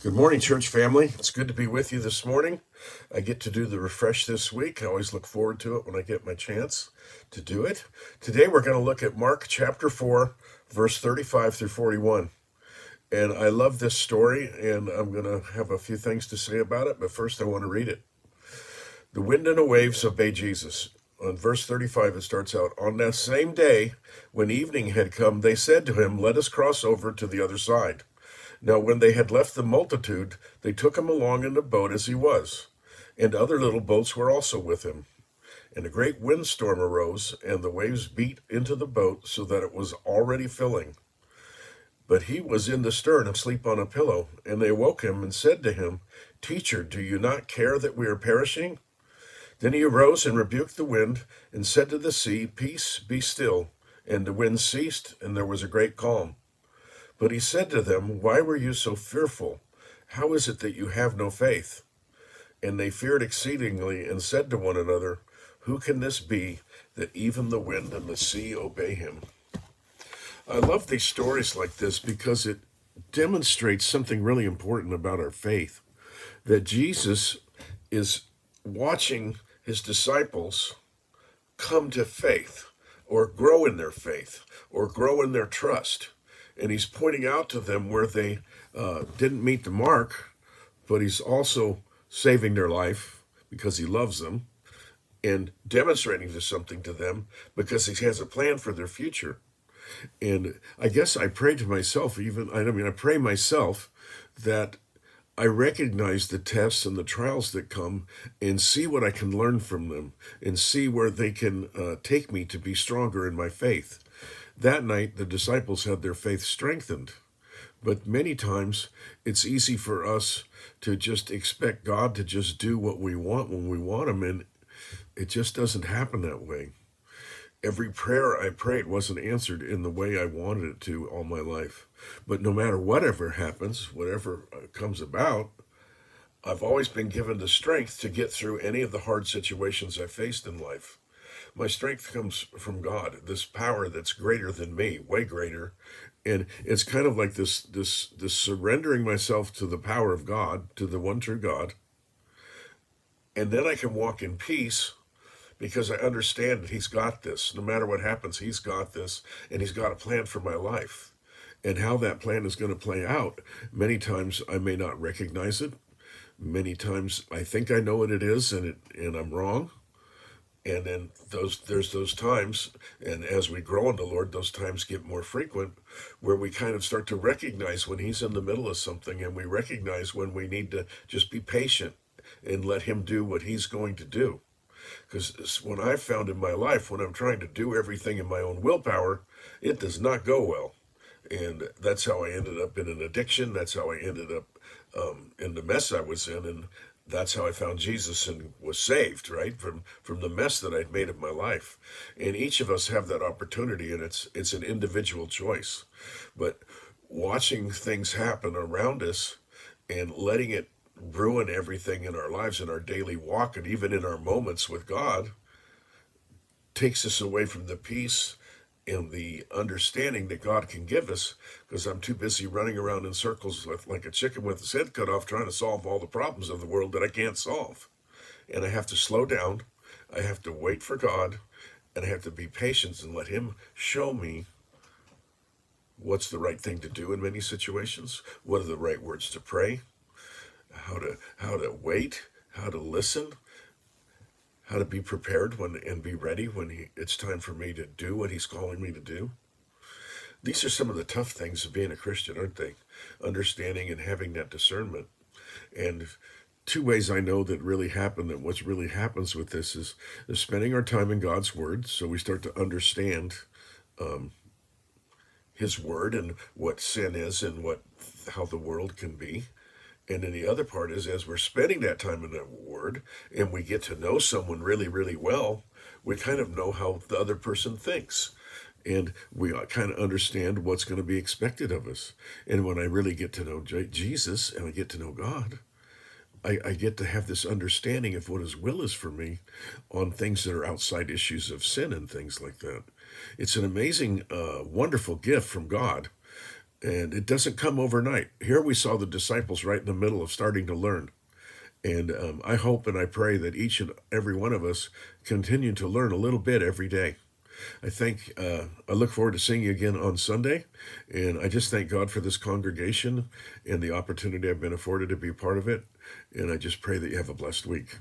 Good morning, church family. It's good to be with you this morning. I get to do the refresh this week. I always look forward to it when I get my chance to do it. Today we're going to look at Mark chapter 4, verse 35 through 41. And I love this story, and I'm going to have a few things to say about it, but first I want to read it. The wind and the waves obey Jesus. On verse 35, it starts out, "On that same day, when evening had come, they said to him, 'Let us cross over to the other side.' Now, when they had left the multitude, they took him along in the boat as he was, and other little boats were also with him. And a great windstorm arose, and the waves beat into the boat so that it was already filling. But he was in the stern asleep on a pillow, and they awoke him and said to him, 'Teacher, do you not care that we are perishing?' Then he arose and rebuked the wind, and said to the sea, 'Peace, be still.' And the wind ceased, and there was a great calm. But he said to them, 'Why were you so fearful? How is it that you have no faith?' And they feared exceedingly and said to one another, 'Who can this be, that even the wind and the sea obey him?'" I love these stories like this because it demonstrates something really important about our faith. That Jesus is watching his disciples come to faith, or grow in their faith, or grow in their trust. And he's pointing out to them where they didn't meet the mark, but he's also saving their life because he loves them and demonstrating something to them because he has a plan for their future. And I guess I pray to myself, I pray myself that I recognize the tests and the trials that come and see what I can learn from them and see where they can take me to be stronger in my faith. That night, the disciples had their faith strengthened. But many times, it's easy for us to just expect God to just do what we want when we want him, and it just doesn't happen that way. Every prayer I prayed wasn't answered in the way I wanted it to all my life. But no matter whatever happens, whatever comes about, I've always been given the strength to get through any of the hard situations I faced in life. My strength comes from God, this power that's greater than me, way greater. And it's kind of like this surrendering myself to the power of God, to the one true God. And then I can walk in peace because I understand that he's got this. No matter what happens, he's got this, and he's got a plan for my life. And how that plan is going to play out, many times I may not recognize it. Many times I think I know what it is, and I'm wrong. And then there's those times, and as we grow in the Lord, those times get more frequent, where we kind of start to recognize when he's in the middle of something, and we recognize when we need to just be patient and let him do what he's going to do. Because when I've found in my life, when I'm trying to do everything in my own willpower, it does not go well. And that's how I ended up in an addiction. That's how I ended up in the mess I was in. And that's how I found Jesus and was saved, right? From the mess that I'd made of my life. And each of us have that opportunity, and it's an individual choice. But watching things happen around us and letting it ruin everything in our lives, in our daily walk, and even in our moments with God, takes us away from the peace and the understanding that God can give us, because I'm too busy running around in circles like a chicken with its head cut off, trying to solve all the problems of the world that I can't solve. And I have to slow down, I have to wait for God, and I have to be patient and let him show me what's the right thing to do in many situations, what are the right words to pray, how to wait, how to listen, how to be prepared and be ready when it's time for me to do what he's calling me to do. These are some of the tough things of being a Christian, aren't they? Understanding and having that discernment. And two ways I know that really happen, that what really happens with this is spending our time in God's Word, so we start to understand his Word and what sin is and how the world can be. And then the other part is, as we're spending that time in that word and we get to know someone really, really well, we kind of know how the other person thinks. And we kind of understand what's going to be expected of us. And when I really get to know Jesus and I get to know God, I get to have this understanding of what his will is for me on things that are outside issues of sin and things like that. It's an amazing, wonderful gift from God. And it doesn't come overnight. Here we saw the disciples right in the middle of starting to learn. And I hope and I pray that each and every one of us continue to learn a little bit every day. I look forward to seeing you again on Sunday. And I just thank God for this congregation and the opportunity I've been afforded to be part of it. And I just pray that you have a blessed week.